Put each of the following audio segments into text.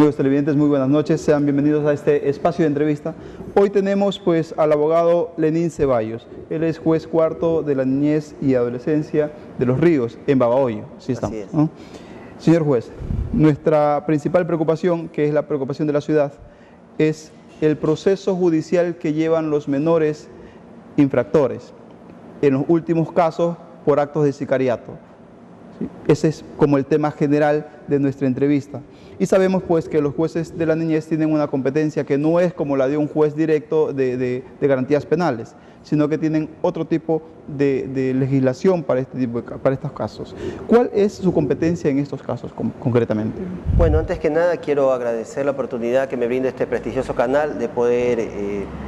Amigos televidentes, muy buenas noches, sean bienvenidos a este espacio de entrevista. Hoy tenemos pues al abogado Lenín Ceballos. Él es juez cuarto de la niñez y adolescencia de Los Ríos, en Babahoyo. Sí estamos, Así es. ¿no? Señor juez, nuestra principal preocupación, que es la preocupación de la ciudad, es el proceso judicial que llevan los menores infractores, en los últimos casos por actos de sicariato. ¿Sí? Ese es como el tema general de nuestra entrevista. Y sabemos pues que los jueces de la niñez tienen una competencia que no es como la de un juez directo de garantías penales, sino que tienen otro tipo de legislación para estos casos. ¿Cuál es su competencia en estos casos concretamente? Bueno, antes que nada quiero agradecer la oportunidad que me brinda este prestigioso canal de poder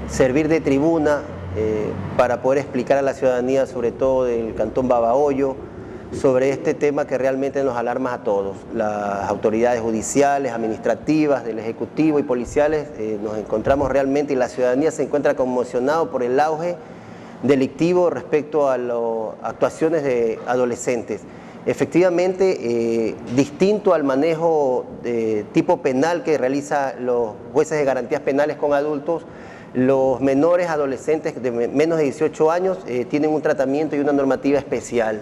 servir de tribuna para poder explicar a la ciudadanía, sobre todo del Cantón Babahoyo, sobre este tema que realmente nos alarma a todos. Las autoridades judiciales, administrativas, del Ejecutivo y policiales nos encontramos realmente, y la ciudadanía se encuentra conmocionado por el auge delictivo respecto a las actuaciones de adolescentes. Efectivamente, distinto al manejo de tipo penal que realizan los jueces de garantías penales con adultos, los menores adolescentes de menos de 18 años tienen un tratamiento y una normativa especial.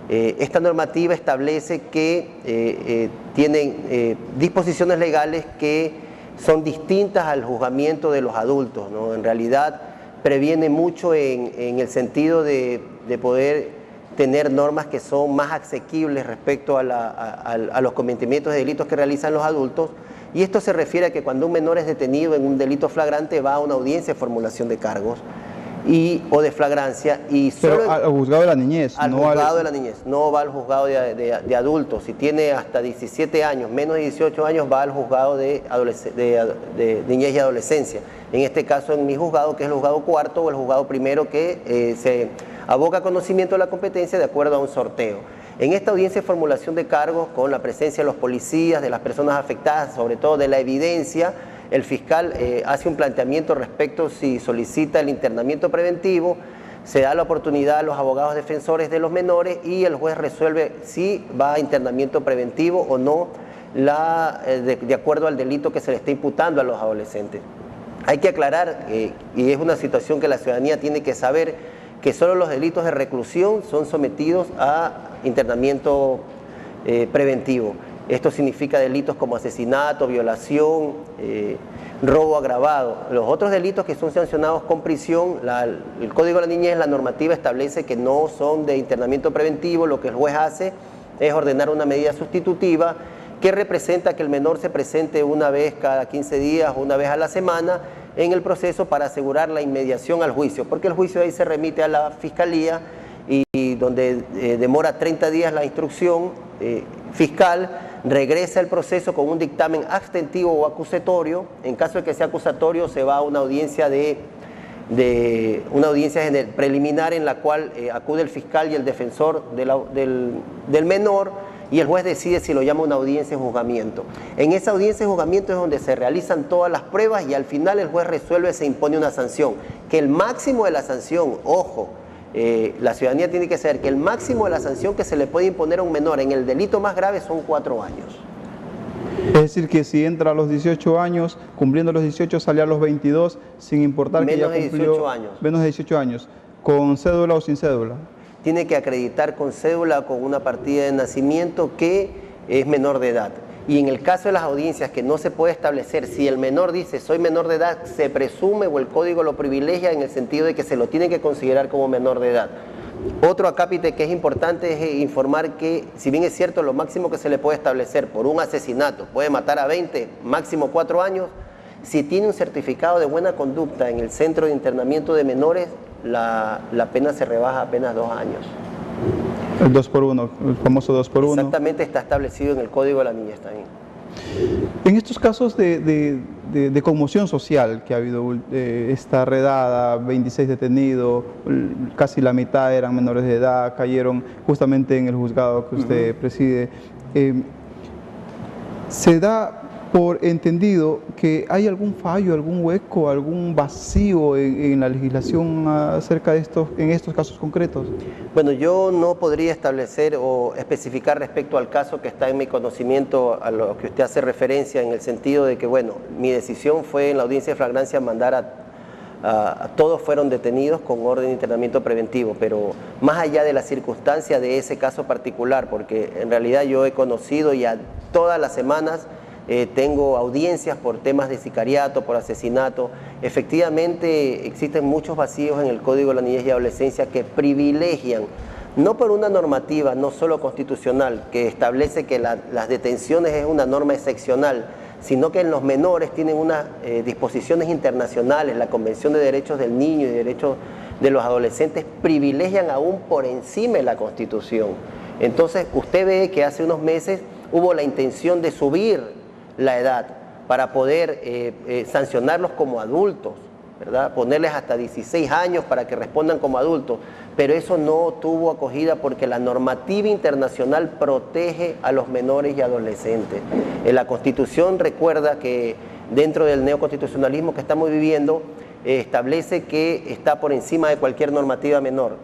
Esta normativa establece que tienen disposiciones legales que son distintas al juzgamiento de los adultos, ¿no? En realidad previene mucho en el sentido de poder tener normas que son más asequibles respecto a los cometimientos de delitos que realizan los adultos, y esto se refiere a que cuando un menor es detenido en un delito flagrante va a una audiencia de formulación de cargos o de flagrancia, y solo pero al juzgado de la niñez, al juzgado de la niñez, no va al juzgado de adultos. Si tiene hasta 17 años, menos de 18 años, va al juzgado de niñez y adolescencia. En este caso, en mi juzgado, que es el juzgado cuarto o el juzgado primero, que se aboca conocimiento de la competencia de acuerdo a un sorteo. En esta audiencia de formulación de cargos, con la presencia de los policías, de las personas afectadas, sobre todo de la evidencia, el fiscal hace un planteamiento respecto si solicita el internamiento preventivo, se da la oportunidad a los abogados defensores de los menores y el juez resuelve si va a internamiento preventivo o no, de acuerdo al delito que se le está imputando a los adolescentes. Hay que aclarar, y es una situación que la ciudadanía tiene que saber, que solo los delitos de reclusión son sometidos a internamiento preventivo. Esto significa delitos como asesinato, violación, robo agravado. Los otros delitos que son sancionados con prisión, el Código de la Niñez, la normativa establece que no son de internamiento preventivo. Lo que el juez hace es ordenar una medida sustitutiva que representa que el menor se presente una vez cada 15 días o una vez a la semana en el proceso para asegurar la inmediación al juicio, porque el juicio ahí se remite a la fiscalía y donde demora 30 días la instrucción fiscal, regresa el proceso con un dictamen abstentivo o acusatorio. En caso de que sea acusatorio, se va a una audiencia preliminar en la cual acude el fiscal y el defensor del menor, y el juez decide si lo llama una audiencia de juzgamiento. En esa audiencia de juzgamiento es donde se realizan todas las pruebas y al final el juez resuelve, se impone una sanción, que el máximo de la sanción, ojo, la ciudadanía tiene que saber que el máximo de la sanción que se le puede imponer a un menor en el delito más grave son 4 años. Es decir, que si entra a los 18 años, cumpliendo los 18, sale a los 22, sin importar que ya cumplió... Menos de 18 años. Menos de 18 años, ¿con cédula o sin cédula? Tiene que acreditar con cédula o con una partida de nacimiento que es menor de edad. Y en el caso de las audiencias que no se puede establecer, si el menor dice soy menor de edad, se presume o el código lo privilegia en el sentido de que se lo tiene que considerar como menor de edad. Otro acápite que es importante es informar que, si bien es cierto, lo máximo que se le puede establecer por un asesinato puede matar a 20, máximo 4 años, si tiene un certificado de buena conducta en el centro de internamiento de menores, la pena se rebaja a apenas 2 años. El 2x1, el famoso 2x1. Exactamente, está establecido en el Código de la Niñez también. En estos casos de conmoción social que ha habido, esta redada, 26 detenidos, casi la mitad eran menores de edad, cayeron justamente en el juzgado que usted preside, ¿se da por entendido que hay algún fallo, algún hueco, algún vacío en la legislación acerca de en estos casos concretos. Bueno, yo no podría establecer o especificar respecto al caso que está en mi conocimiento a lo que usted hace referencia, en el sentido de que, bueno, mi decisión fue en la audiencia de flagrancia mandar todos fueron detenidos con orden de internamiento preventivo, pero más allá de la circunstancia de ese caso particular, porque en realidad yo he conocido y a todas las semanas tengo audiencias por temas de sicariato, por asesinato. Efectivamente existen muchos vacíos en el Código de la Niñez y Adolescencia que privilegian, no por una normativa, no solo constitucional, que establece que las detenciones es una norma excepcional, sino que en los menores tienen unas disposiciones internacionales, la Convención de Derechos del Niño y Derechos de los Adolescentes privilegian aún por encima de la Constitución. Entonces, usted ve que hace unos meses hubo la intención de subir la edad para poder sancionarlos como adultos, ¿verdad? Ponerles hasta 16 años para que respondan como adultos, pero eso no tuvo acogida porque la normativa internacional protege a los menores y adolescentes. La Constitución recuerda que dentro del neoconstitucionalismo que estamos viviendo establece que está por encima de cualquier normativa menor,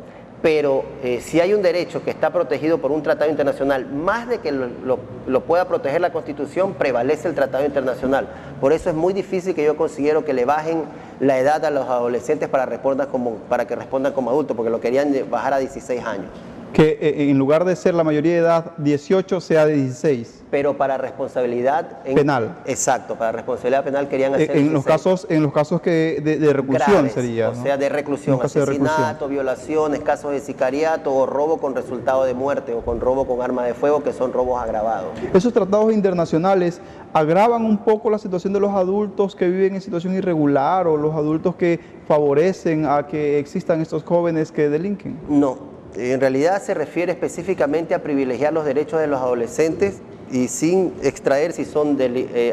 pero si hay un derecho que está protegido por un tratado internacional, más de que lo pueda proteger la Constitución, prevalece el tratado internacional. Por eso es muy difícil que yo considero que le bajen la edad a los adolescentes para que respondan como adultos, porque lo querían bajar a 16 años. Que en lugar de ser la mayoría de edad 18 sea de 16. Pero para responsabilidad penal. Exacto, para responsabilidad penal querían hacer en los casos que de reclusión graves, sería, o ¿no? sea, de reclusión, asesinato, violaciones, casos de sicariato o robo con resultado de muerte o con robo con arma de fuego, que son robos agravados. Esos tratados internacionales agravan un poco la situación de los adultos que viven en situación irregular o los adultos que favorecen a que existan estos jóvenes que delinquen. No. En realidad se refiere específicamente a privilegiar los derechos de los adolescentes y sin extraer si son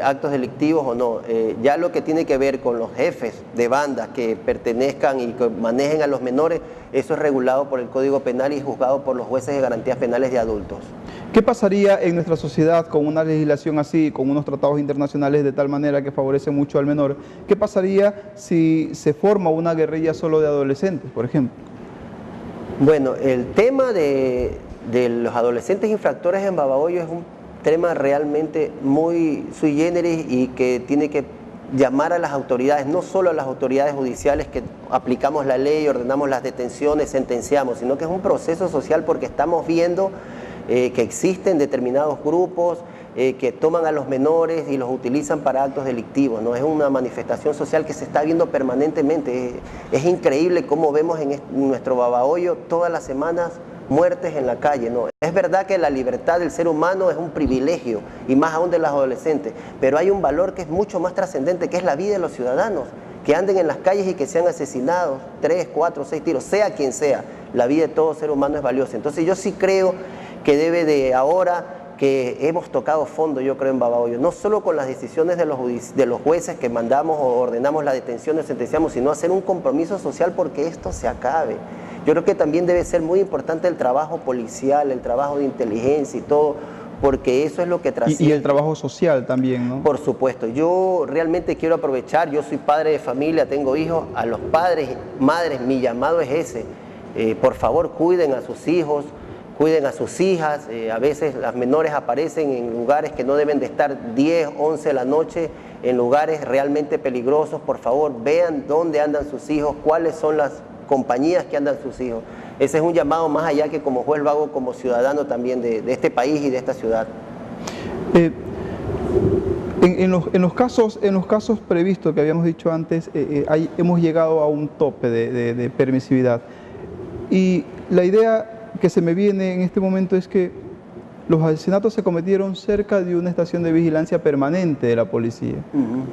actos delictivos o no. Ya lo que tiene que ver con los jefes de bandas que pertenezcan y que manejen a los menores, eso es regulado por el Código Penal y juzgado por los jueces de garantías penales de adultos. ¿Qué pasaría en nuestra sociedad con una legislación así, con unos tratados internacionales de tal manera que favorece mucho al menor? ¿Qué pasaría si se forma una guerrilla solo de adolescentes, por ejemplo? Bueno, el tema de los adolescentes infractores en Babahoyo es un tema realmente muy sui generis y que tiene que llamar a las autoridades, no solo a las autoridades judiciales que aplicamos la ley, ordenamos las detenciones, sentenciamos, sino que es un proceso social porque estamos viendo que existen determinados grupos que toman a los menores y los utilizan para actos delictivos, ¿no? Es una manifestación social que se está viendo permanentemente. Es increíble cómo vemos en nuestro Babahoyo todas las semanas muertes en la calle, ¿no? Es verdad que la libertad del ser humano es un privilegio, y más aún de los adolescentes, pero hay un valor que es mucho más trascendente, que es la vida de los ciudadanos, que anden en las calles y que sean asesinados, 3, 4, 6 tiros, sea quien sea. La vida de todo ser humano es valiosa. Entonces yo sí creo que debe de ahora que hemos tocado fondo, yo creo, en Babahoyo, no solo con las decisiones de los jueces que mandamos o ordenamos la detención o sentenciamos, sino hacer un compromiso social porque esto se acabe. Yo creo que también debe ser muy importante el trabajo policial, el trabajo de inteligencia y todo, porque eso es lo que trasciende. Y el trabajo social también, ¿no? Por supuesto. Yo realmente quiero aprovechar, yo soy padre de familia, tengo hijos, a los padres, madres, mi llamado es ese. Por favor, cuiden a sus hijos, cuiden a sus hijas. A veces las menores aparecen en lugares que no deben de estar 10, 11 de la noche, en lugares realmente peligrosos. Por favor, vean dónde andan sus hijos, cuáles son las compañías que andan sus hijos. Ese es un llamado más allá que como juez lo hago como ciudadano también de este país y de esta ciudad. En los casos previstos que habíamos dicho antes, hemos llegado a un tope de permisividad. Y la idea que se me viene en este momento es que los asesinatos se cometieron cerca de una estación de vigilancia permanente de la policía,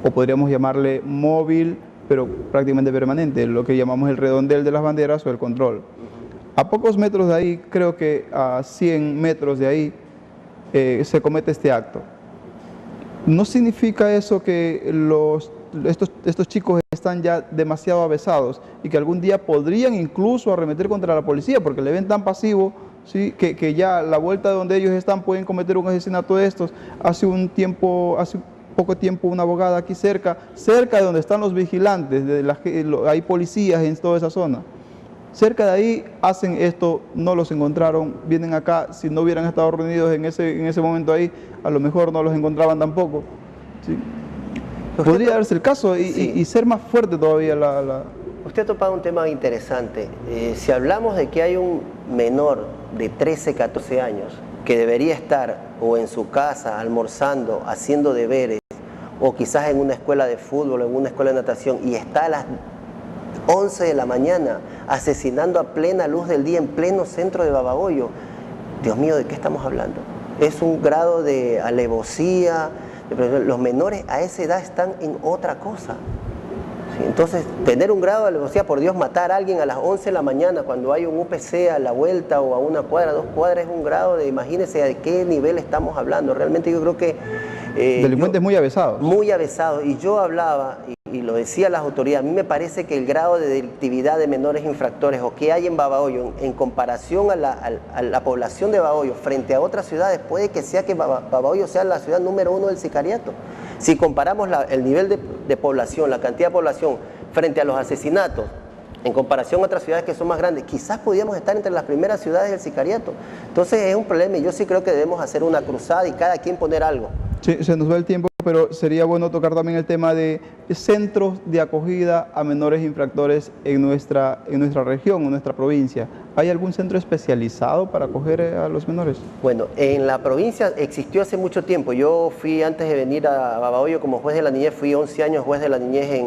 o podríamos llamarle móvil, pero prácticamente permanente, lo que llamamos el redondel de las banderas o el control. A pocos metros de ahí, creo que a 100 metros de ahí, se comete este acto. ¿No significa eso que estos chicos están ya demasiado avesados y que algún día podrían incluso arremeter contra la policía porque le ven tan pasivo, ¿sí? que ya a la vuelta de donde ellos están pueden cometer un asesinato de estos? Hace poco tiempo una abogada aquí cerca de donde están los vigilantes, hay policías en toda esa zona. Cerca de ahí hacen esto, no los encontraron, vienen acá, si no hubieran estado reunidos en ese momento ahí, a lo mejor no los encontraban tampoco. ¿Sí? Podría darse el caso y ser más fuerte todavía Usted ha topado un tema interesante. Si hablamos de que hay un menor de 13, 14 años que debería estar o en su casa almorzando, haciendo deberes, o quizás en una escuela de fútbol, en una escuela de natación, y está a las 11 de la mañana asesinando a plena luz del día en pleno centro de Babahoyo, Dios mío, ¿de qué estamos hablando? Es un grado de alevosía. Los menores a esa edad están en otra cosa. ¿Sí? Entonces, tener un grado de alevosía, por Dios, matar a alguien a las 11 de la mañana cuando hay un UPC a la vuelta o a una cuadra, 2 cuadras, es un grado de, imagínense de qué nivel estamos hablando. Realmente yo creo que... delincuentes muy avesados. Muy avesados. Y yo hablaba, y lo decía las autoridades, a mí me parece que el grado de delictividad de menores infractores o que hay en Babahoyo en comparación a la población de Babahoyo frente a otras ciudades, puede que sea que Babahoyo sea la ciudad número 1 del sicariato. Si comparamos el nivel de población, la cantidad de población frente a los asesinatos, en comparación a otras ciudades que son más grandes, quizás podríamos estar entre las primeras ciudades del sicariato. Entonces es un problema y yo sí creo que debemos hacer una cruzada y cada quien poner algo. Sí, se nos va el tiempo, pero sería bueno tocar también el tema de centros de acogida a menores infractores en nuestra región, en nuestra provincia. ¿Hay algún centro especializado para acoger a los menores? Bueno, en la provincia existió hace mucho tiempo. Yo fui, antes de venir a Babahoyo como juez de la niñez, fui 11 años juez de la niñez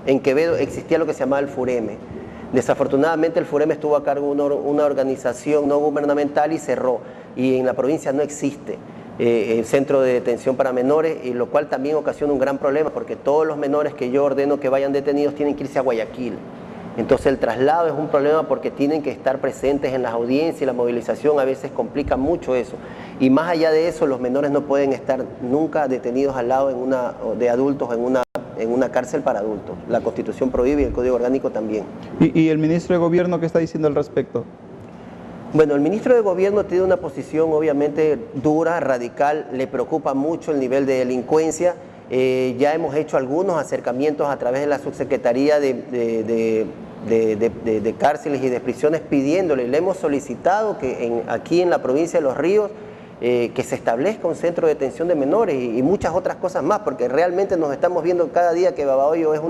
en Quevedo. Existía lo que se llamaba el FUREME. Desafortunadamente el FUREME estuvo a cargo de una organización no gubernamental y cerró. Y en la provincia no existe el centro de detención para menores, y lo cual también ocasiona un gran problema porque todos los menores que yo ordeno que vayan detenidos tienen que irse a Guayaquil. Entonces el traslado es un problema porque tienen que estar presentes en las audiencias y la movilización a veces complica mucho eso. Y más allá de eso, los menores no pueden estar nunca detenidos al lado de adultos en una cárcel para adultos. La Constitución prohíbe y el Código Orgánico también. ¿Y el ministro de Gobierno qué está diciendo al respecto? Bueno, el ministro de Gobierno tiene una posición obviamente dura, radical, le preocupa mucho el nivel de delincuencia. Ya hemos hecho algunos acercamientos a través de la Subsecretaría de Cárceles y de Prisiones pidiéndole, le hemos solicitado que aquí en la provincia de Los Ríos que se establezca un centro de detención de menores y muchas otras cosas más, porque realmente nos estamos viendo cada día que Babahoyo es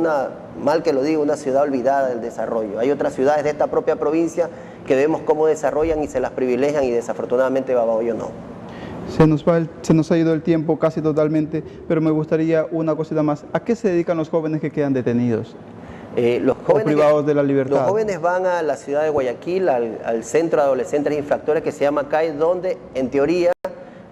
mal que lo digo, una ciudad olvidada del desarrollo. Hay otras ciudades de esta propia provincia que vemos cómo desarrollan y se las privilegian y desafortunadamente Babahoyo no. Se nos ha ido el tiempo casi totalmente, pero me gustaría una cosita más. ¿A qué se dedican los jóvenes que quedan detenidos? Los jóvenes privados de la libertad. Los jóvenes van a la ciudad de Guayaquil, al Centro de Adolescentes Infractores que se llama CAI, donde en teoría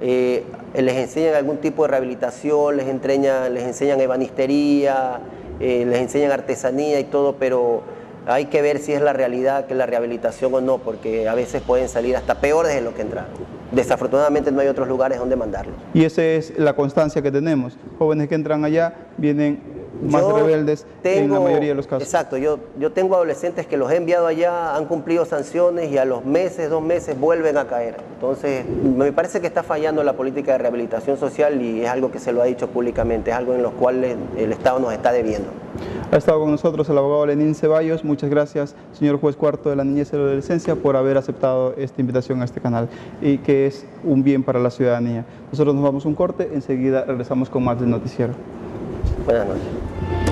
les enseñan algún tipo de rehabilitación, les enseñan ebanistería, les enseñan artesanía y todo, pero hay que ver si es la realidad que la rehabilitación o no, porque a veces pueden salir hasta peores de lo que entraron. Desafortunadamente no hay otros lugares donde mandarlos. Y esa es la constancia que tenemos. Jóvenes que entran allá vienen más rebeldes en la mayoría de los casos. Exacto, yo tengo adolescentes que los he enviado allá, han cumplido sanciones y a los meses, 2 meses vuelven a caer. Entonces me parece que está fallando la política de rehabilitación social y es algo que se lo ha dicho públicamente, es algo en lo cual el Estado nos está debiendo. Ha estado con nosotros el abogado Lenín Ceballos. Muchas gracias, señor juez cuarto de la niñez y la adolescencia, por haber aceptado esta invitación a este canal y que es un bien para la ciudadanía. Nosotros nos vamos a un corte, enseguida regresamos con más del noticiero. Buenas noches.